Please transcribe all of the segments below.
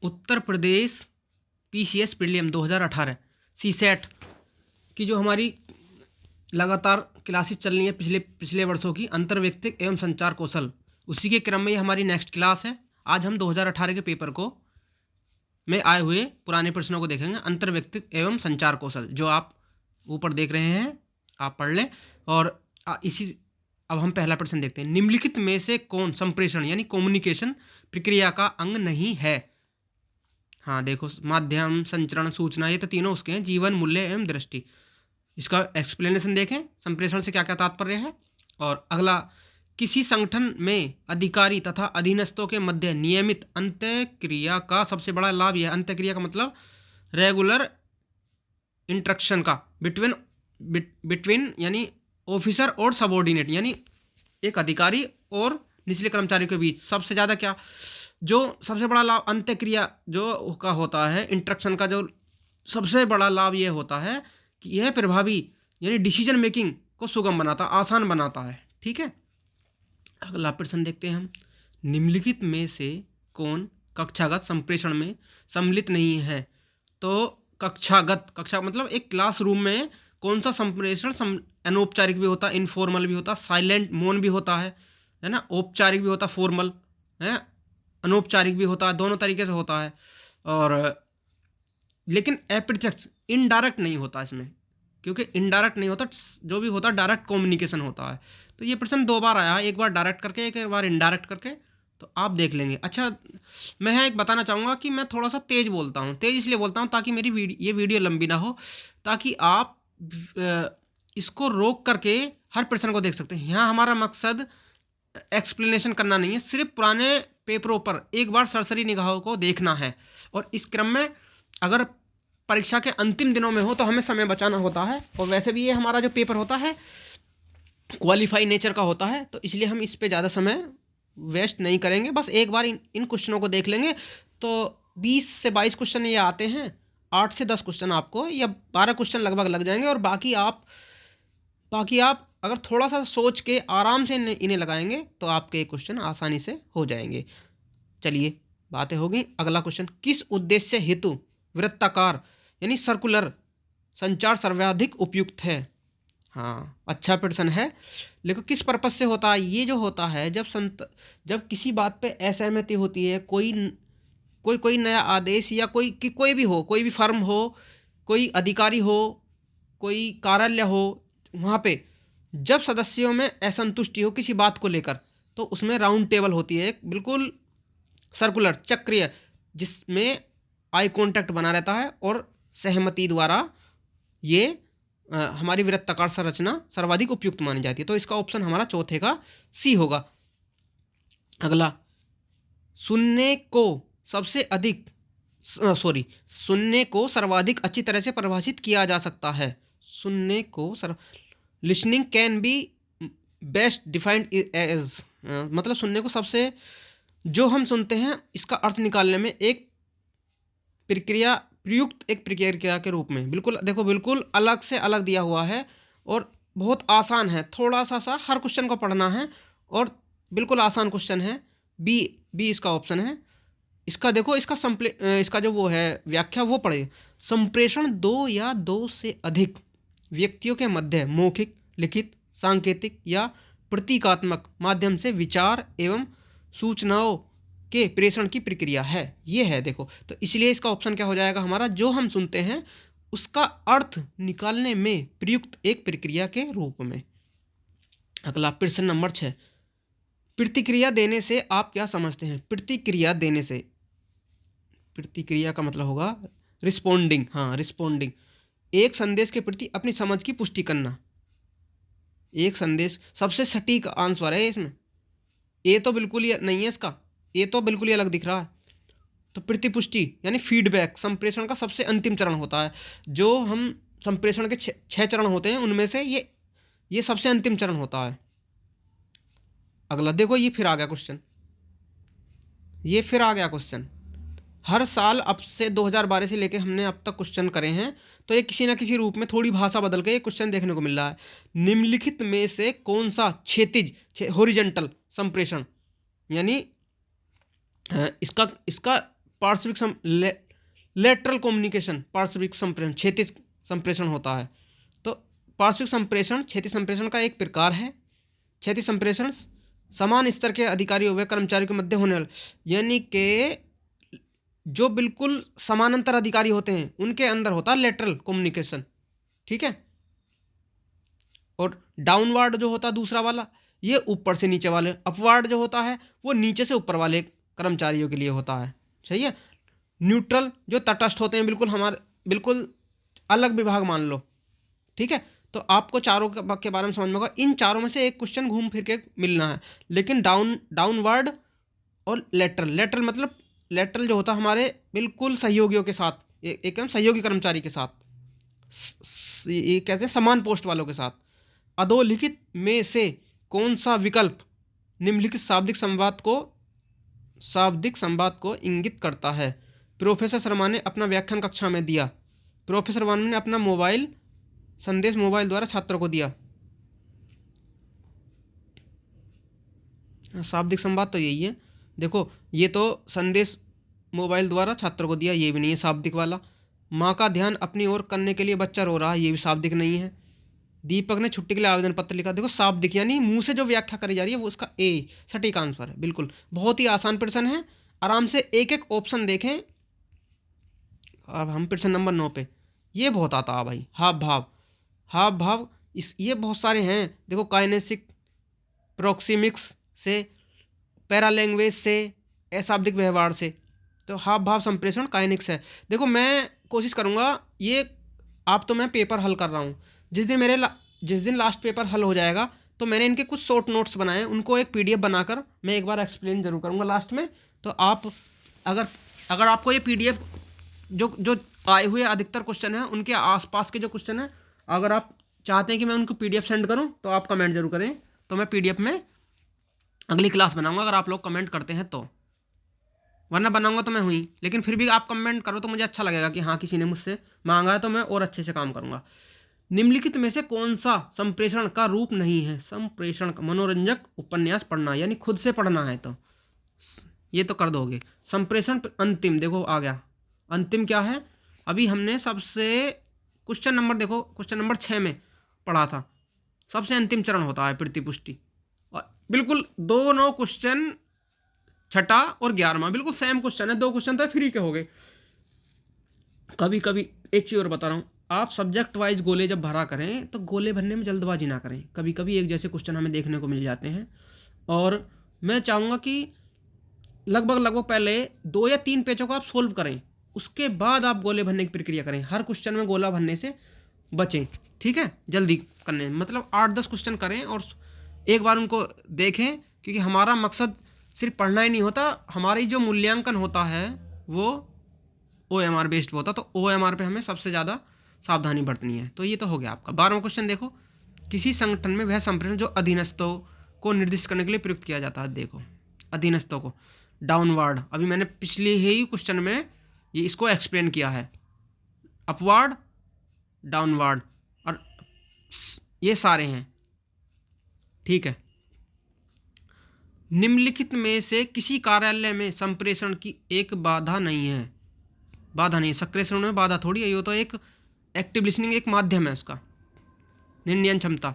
Uttar Pradesh PCS prelim 2018 CSAT की जो हमारी लगातार क्लासेस चल रही हैं पिछले वर्षों की, अंतर्वैयक्तिक एवं संचार कौशल, उसी के क्रम में ये हमारी नेक्स्ट क्लास है। आज हम 2018 के पेपर को में आए हुए पुराने प्रश्नों को देखेंगे। अंतर्वैयक्तिक एवं संचार कौशल जो आप ऊपर देख रहे हैं, आप पढ़ लें। और अब हम पहला प्रश्न देखते हैं। निम्नलिखित में से कौन संप्रेषण यानी कम्युनिकेशन प्रक्रिया का अंग नहीं है? हाँ देखो, माध्यम, संचरण, सूचना, ये तो तीनों उसके हैं। जीवन, मूल्य एवं दृष्टि। इसका एक्सप्लेनेशन देखें, संप्रेषण से क्या क्या तात्पर्य है। और अगला, किसी संगठन में अधिकारी तथा अधीनस्थों के मध्य नियमित अंतःक्रिया का सबसे बड़ा लाभ यह। अंतःक्रिया का मतलब रेगुलर इंटरेक्शन का बिटवीन यानी ऑफिसर और सबॉर्डिनेट, यानी एक अधिकारी और निचले कर्मचारियों के बीच सबसे ज़्यादा क्या, जो सबसे बड़ा लाभ अंतःक्रिया जो का होता है, इंटरेक्शन का जो सबसे बड़ा लाभ ये होता है कि यह प्रभावी यानी डिसीजन मेकिंग को सुगम बनाता, आसान बनाता है। ठीक है, अगला प्रश्न देखते हैं हम। निम्नलिखित में से कौन कक्षागत संप्रेषण में सम्मिलित नहीं है? तो कक्षा मतलब एक क्लासरूम में कौन सा संप्रेषण अनौपचारिक भी होता है, इनफॉर्मल भी होता है, साइलेंट मौन भी होता है ना, औपचारिक भी होता है, फॉर्मल है, अनौपचारिक भी होता है, दोनों तरीके से होता है। और लेकिन अप्रत्यक्ष इनडायरेक्ट नहीं होता इसमें, क्योंकि इनडायरेक्ट नहीं होता, जो भी होता है डायरेक्ट कम्युनिकेशन होता है। तो ये प्रश्न दो बार आया है, एक बार डायरेक्ट करके, एक बार इनडायरेक्ट करके, तो आप देख लेंगे। अच्छा, मैं एक बताना चाहूँगा कि मैं थोड़ा सा तेज़ बोलता हूँ। तेज़ इसलिए बोलता हूँ ताकि मेरी ये वीडियो लंबी ना हो, ताकि आप इसको रोक करके हर प्रश्न को देख सकते हैं। यहाँ हमारा मकसद एक्सप्लेनेशन करना नहीं है, सिर्फ पुराने पेपरों पर एक बार सरसरी निगाहों को देखना है। और इस क्रम में अगर परीक्षा के अंतिम दिनों में हो तो हमें समय बचाना होता है। और वैसे भी ये हमारा जो पेपर होता है क्वालिफाई नेचर का होता है, तो इसलिए हम इस पे ज़्यादा समय वेस्ट नहीं करेंगे। बस एक बार इन क्वेश्चनों को देख लेंगे तो 20 से 22 क्वेश्चन ये आते हैं, 8 से 10 क्वेश्चन आपको या 12 क्वेश्चन लगभग लग जाएंगे। और बाकी आप अगर थोड़ा सा सोच के आराम से इन्हें लगाएंगे तो आपके क्वेश्चन आसानी से हो जाएंगे। चलिए, बातें होगी। अगला क्वेश्चन, किस उद्देश्य हेतु वृत्ताकार यानी सर्कुलर संचार सर्वाधिक उपयुक्त है? हाँ, अच्छा प्रश्न है। लेकिन किस पर्पज से होता है? ये जो होता है जब किसी बात पे असहमति होती है, कोई नया आदेश या कोई भी हो, कोई भी फर्म हो, कोई अधिकारी हो, कोई कार्यालय हो, वहाँ पे जब सदस्यों में असंतुष्टि हो किसी बात को लेकर, तो उसमें राउंड टेबल होती है, एक बिल्कुल सर्कुलर चक्रीय, जिसमें आई कांटेक्ट बना रहता है और सहमति द्वारा ये हमारी वृत्ताकार संरचना सर्वाधिक उपयुक्त मानी जाती है। तो इसका ऑप्शन हमारा चौथे का सी होगा। अगला, सुनने को सर्वाधिक अच्छी तरह से परिभाषित किया जा सकता है। Listening can be best defined as, मतलब सुनने को सबसे, जो हम सुनते हैं इसका अर्थ निकालने में एक प्रक्रिया के रूप में, बिल्कुल अलग से अलग दिया हुआ है और बहुत आसान है। थोड़ा सा हर क्वेश्चन को पढ़ना है और बिल्कुल आसान क्वेश्चन है। बी इसका ऑप्शन है। इसका देखो, इसका जो वो है व्याख्या, वो पढ़े। संप्रेषण दो या दो से अधिक व्यक्तियों के मध्य मौखिक, लिखित, सांकेतिक या प्रतीकात्मक माध्यम से विचार एवं सूचनाओं के प्रेषण की प्रक्रिया है। ये है देखो, तो इसलिए इसका ऑप्शन क्या हो जाएगा हमारा, जो हम सुनते हैं उसका अर्थ निकालने में प्रयुक्त एक प्रक्रिया के रूप में। अगला प्रश्न नंबर 6, प्रतिक्रिया देने से आप क्या समझते हैं? प्रतिक्रिया का मतलब होगा रिस्पोंडिंग। हाँ, रिस्पोंडिंग, एक संदेश के प्रति अपनी समझ की पुष्टि करना। एक संदेश, सबसे सटीक आंसर है इसमें। ये तो बिल्कुल ही नहीं है इसका, ये तो बिल्कुल ही अलग दिख रहा है। तो प्रतिपुष्टि यानी फीडबैक संप्रेषण का सबसे अंतिम चरण होता है। जो हम संप्रेषण के 6 चरण होते हैं उनमें से ये सबसे अंतिम चरण होता है। अगला देखो, ये फिर आ गया क्वेश्चन। हर साल अब से 2012 से लेके हमने अब तक क्वेश्चन करे हैं, तो ये किसी ना किसी रूप में थोड़ी भाषा बदल के ये क्वेश्चन देखने को मिल रहा है। निम्नलिखित में से कौन सा क्षैतिज हॉरिजॉन्टल संप्रेषण यानी इसका लेटरल कम्युनिकेशन, पार्श्विक संप्रेषण, क्षैतिज संप्रेषण होता है। तो पार्श्विक संप्रेषण क्षैतिज संप्रेषण का एक प्रकार है। क्षैतिज संप्रेषण समान स्तर के अधिकारियों व कर्मचारियों के मध्य होने वाला, यानी कि जो बिल्कुल समानांतर अधिकारी होते हैं उनके अंदर होता है लेटरल कम्युनिकेशन, ठीक है। और डाउनवर्ड जो होता है दूसरा वाला, ये ऊपर से नीचे वाले, अपवर्ड जो होता है वो नीचे से ऊपर वाले कर्मचारियों के लिए होता है, सही है। न्यूट्रल जो तटस्थ होते हैं, बिल्कुल हमारे बिल्कुल अलग विभाग मान लो, ठीक है। तो आपको चारों के बारे में समझ में होगा। इन चारों में से एक क्वेश्चन घूम फिर के मिलना है, लेकिन डाउनवर्ड और लेटरल मतलब लेटरल जो होता है हमारे बिल्कुल सहयोगियों के साथ, एकदम सहयोगी कर्मचारी के साथ, ये कहते हैं समान पोस्ट वालों के साथ। अधोलिखित में से कौन सा विकल्प निम्नलिखित शाब्दिक संवाद को इंगित करता है? प्रोफेसर शर्मा ने अपना व्याख्यान कक्षा में दिया। प्रोफेसर वर्मा ने अपना संदेश मोबाइल द्वारा छात्रों को दिया। शाब्दिक संवाद तो यही है, देखो ये तो संदेश मोबाइल द्वारा छात्रों को दिया, ये भी नहीं है शाब्दिक वाला। माँ का ध्यान अपनी ओर करने के लिए बच्चा रो रहा है, ये भी शाब्दिक नहीं है। दीपक ने छुट्टी के लिए आवेदन पत्र लिखा, देखो शाब्दिक यानी मुंह से जो व्याख्या करी जा रही है वो उसका ए सटीक आंसर है। बिल्कुल बहुत ही आसान प्रश्न है, आराम से एक एक ऑप्शन देखें। अब हम प्रश्न नंबर 9 पे, ये बहुत आता है भाई, हाव भाव ये बहुत सारे हैं। देखो काइनेसिक, प्रोक्सीमिक्स से, पैरालैंग्वेज से, अशाब्दिक व्यवहार से। तो हाव भाव संप्रेषण काइनिक्स है। देखो मैं कोशिश करूँगा ये, आप तो मैं पेपर हल कर रहा हूँ, जिस दिन लास्ट पेपर हल हो जाएगा तो मैंने इनके कुछ शॉर्ट नोट्स बनाए हैं, उनको एक पीडीएफ बनाकर मैं एक बार एक्सप्लेन जरूर करूँगा लास्ट में। तो आप अगर आपको ये पीडीएफ जो आए हुए अधिकतर क्वेश्चन हैं उनके आसपास के जो क्वेश्चन हैं, अगर आप चाहते हैं कि मैं उनको पीडीएफ सेंड करूँ तो आप कमेंट जरूर करें, तो मैं पीडीएफ में अगली क्लास बनाऊंगा अगर आप लोग कमेंट करते हैं तो, वरना बनाऊंगा तो मैं हुई। लेकिन फिर भी आप कमेंट करो तो मुझे अच्छा लगेगा कि हाँ किसी ने मुझसे मांगा है, तो मैं और अच्छे से काम करूंगा। निम्नलिखित में से कौन सा संप्रेषण का रूप नहीं है? संप्रेषण का मनोरंजक उपन्यास पढ़ना, यानी खुद से पढ़ना है तो ये तो कर दोगे। संप्रेषण अंतिम, देखो आ गया अंतिम क्या है। अभी हमने सबसे क्वेश्चन नंबर, देखो क्वेश्चन नंबर 6 में पढ़ा था, सबसे अंतिम चरण होता है प्रतिपुष्टि। और बिल्कुल दोनों क्वेश्चन 6ठा और 11वां बिल्कुल सेम क्वेश्चन है, 2 क्वेश्चन तो फ्री के हो गए। कभी कभी एक चीज़ और बता रहा हूँ, आप सब्जेक्ट वाइज गोले जब भरा करें तो गोले भरने में जल्दबाजी ना करें, कभी कभी एक जैसे क्वेश्चन हमें देखने को मिल जाते हैं। और मैं चाहूँगा कि लगभग पहले 2 या 3 पेजों को आप सोल्व करें, उसके बाद आप गोले भरने की प्रक्रिया करें। हर क्वेश्चन में गोला भरने से बचें, ठीक है। जल्दी करने मतलब 8-10 क्वेश्चन करें और एक बार उनको देखें, क्योंकि हमारा मकसद सिर्फ पढ़ना ही नहीं होता, हमारी जो मूल्यांकन होता है वो OMR बेस्ड होता, तो OMR पे हमें सबसे ज़्यादा सावधानी बरतनी है। तो ये तो हो गया आपका 12वां क्वेश्चन। देखो किसी संगठन में वह संप्रेषण जो अधीनस्थों को निर्दिष्ट करने के लिए प्रयुक्त किया जाता है। देखो अधीनस्थों को डाउनवर्ड, अभी मैंने पिछले ही क्वेश्चन में ये इसको एक्सप्लेन किया है, अपवर्ड, डाउनवर्ड, और ये सारे हैं, ठीक है। निम्नलिखित में से किसी कार्यालय में संप्रेषण की एक बाधा नहीं है, संप्रेषण में बाधा थोड़ी है, ये तो एक एक्टिव लिसनिंग एक माध्यम है उसका। निर्णय क्षमता,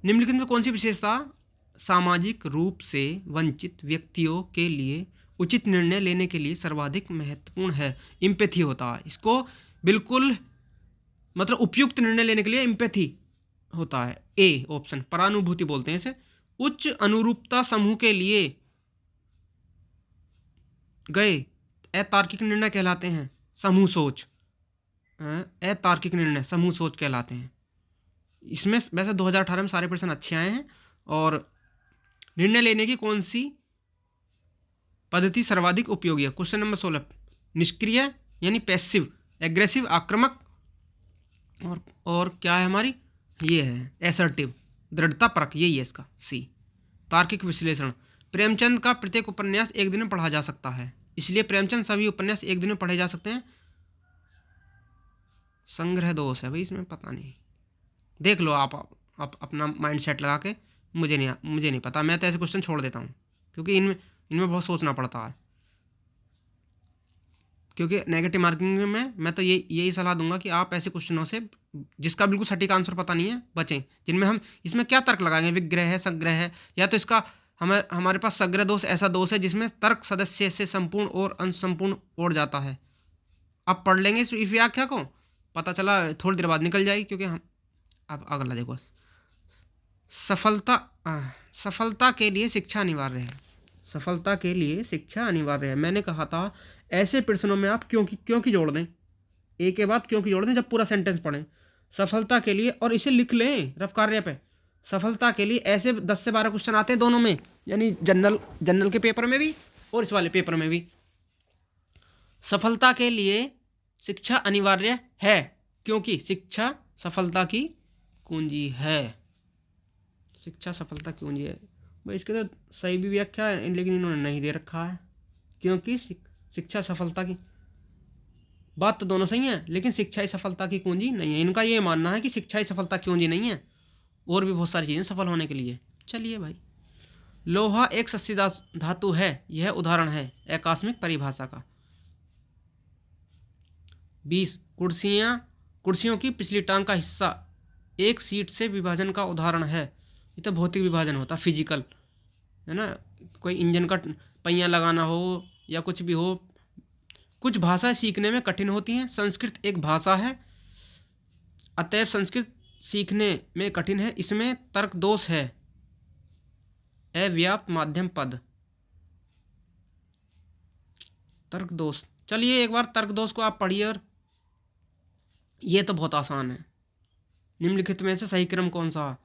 निम्नलिखित में कौन सी विशेषता सामाजिक रूप से वंचित व्यक्तियों के लिए उचित निर्णय लेने के लिए सर्वाधिक महत्वपूर्ण है? इम्पैथी होता है, इसको बिल्कुल मतलब उपयुक्त निर्णय लेने के लिए इम्पैथी होता है। ए ऑप्शन, परानुभूति बोलते हैं इसे। उच्च अनुरूपता समूह के लिए गए अतार्किक निर्णय कहलाते हैं समूह सोच, अतार्किक निर्णय समूह सोच कहलाते हैं। इसमें वैसे 2018 में सारे प्रश्न अच्छे आए हैं। और निर्णय लेने की कौन सी पद्धति सर्वाधिक उपयोगी है? क्वेश्चन नंबर 16, निष्क्रिय यानी पैसिव, एग्रेसिव आक्रामक, और क्या है हमारी, ये है एसर्टिव दृढ़ता परक, यही है इसका सी। तार्किक विश्लेषण, प्रेमचंद का प्रत्येक उपन्यास एक दिन में पढ़ा जा सकता है, इसलिए प्रेमचंद सभी उपन्यास एक दिन में पढ़े जा सकते हैं। संग्रह दोष है भाई इसमें, पता नहीं, देख लो आप अपना माइंड सेट लगा के। मुझे नहीं पता, मैं तो ऐसे क्वेश्चन छोड़ देता हूँ क्योंकि इनमें बहुत सोचना पड़ता है। क्योंकि नेगेटिव मार्किंग में मैं तो यही सलाह दूंगा कि आप ऐसे क्वेश्चनों से जिसका बिल्कुल सटीक आंसर पता नहीं है बचें, जिनमें हम इसमें क्या तर्क लगाएंगे, विग्रह है, संग्रह है, या तो इसका हमारे पास सग्रह दोष ऐसा दोष है जिसमें तर्क सदस्य से संपूर्ण और असंपूर्ण ओढ़ जाता है। अब पढ़ लेंगे इस व्याख्या को, पता चला थोड़ी देर बाद निकल जाएगी। क्योंकि हम अब अगला देखो, सफलता के लिए शिक्षा अनिवार्य है। सफलता के लिए शिक्षा अनिवार्य है। मैंने कहा था ऐसे प्रश्नों में आप क्यों की जोड़ दें, एक के बाद क्यों की जोड़ दें जब पूरा सेंटेंस पढ़ें। सफलता के लिए, और इसे लिख लें रफ कार्य पे, सफलता के लिए ऐसे 10 से 12 क्वेश्चन आते हैं दोनों में, यानी जनरल के पेपर में भी और इस वाले पेपर में भी। सफलता के लिए शिक्षा अनिवार्य है क्योंकि शिक्षा सफलता की कुंजी है। शिक्षा सफलता की कुंजी है भाई। इसके तो सही भी व्याख्या है लेकिन इन्होंने नहीं दे रखा है, क्योंकि शिक्षा सफलता की, बात तो दोनों सही है लेकिन शिक्षा ही सफलता की कुंजी नहीं है। इनका ये मानना है कि शिक्षा ही सफलता की कुंजी नहीं है, और भी बहुत सारी चीज़ें सफल होने के लिए। चलिए भाई, लोहा एक सस्ती धातु है, यह उदाहरण है आकस्मिक परिभाषा का। 20 कुर्सियों की पिछली टांग का हिस्सा एक सीट से विभाजन का उदाहरण है। ये तो भौतिक विभाजन होता, फिजिकल है ना। कोई इंजन का पहिया लगाना हो या कुछ भी हो। कुछ भाषाएं सीखने में कठिन होती हैं। संस्कृत एक भाषा है, अतएव संस्कृत सीखने में कठिन है। इसमें तर्क दोष है, अव्याप्त माध्यम पद, तर्क दोष। चलिए एक बार तर्क दोष को आप पढ़िए, और ये तो बहुत आसान है। निम्नलिखित में से सही क्रम कौन सा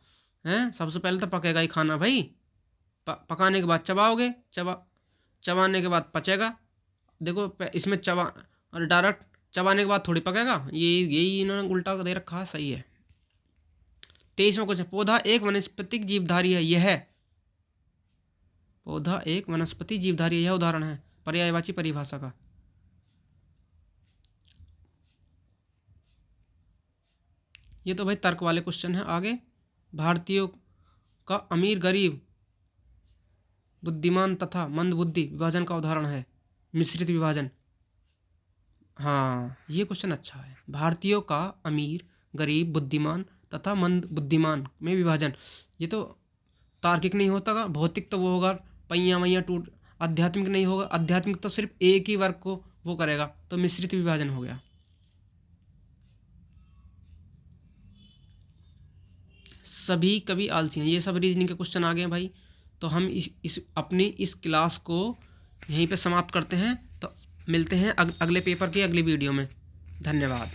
है? सबसे पहले तो पकेगा ही खाना भाई, पकाने के बाद चबाओगे, चबाने के बाद पचेगा। देखो इसमें और डायरेक्ट चबाने के बाद थोड़ी पकेगा, यही इन्होंने उल्टा दे रखा है। सही है। 23वां क्वेश्चन, पौधा एक वनस्पतिक जीवधारी है, यह पौधा एक वनस्पति जीवधारी है, यह उदाहरण है पर्यायवाची परिभाषा का। ये तो भाई तर्क वाले क्वेश्चन है। आगे, भारतीयों का अमीर गरीब बुद्धिमान तथा मंदबुद्धि विभाजन का उदाहरण है मिश्रित विभाजन। हाँ, ये क्वेश्चन अच्छा है। भारतीयों का अमीर गरीब बुद्धिमान तथा मंद बुद्धिमान में विभाजन, ये तो तार्किक नहीं होता का, भौतिक तो वो होगा, पहिया वैया टूट। आध्यात्मिक नहीं होगा, आध्यात्मिक तो सिर्फ एक ही वर्ग को वो करेगा, तो मिश्रित विभाजन हो गया। सभी कभी आलसी हैं, ये सब रीजनिंग के क्वेश्चन आ गए भाई। तो हम अपनी इस क्लास को यहीं पे समाप्त करते हैं। तो मिलते हैं अगले पेपर की अगली वीडियो में। धन्यवाद।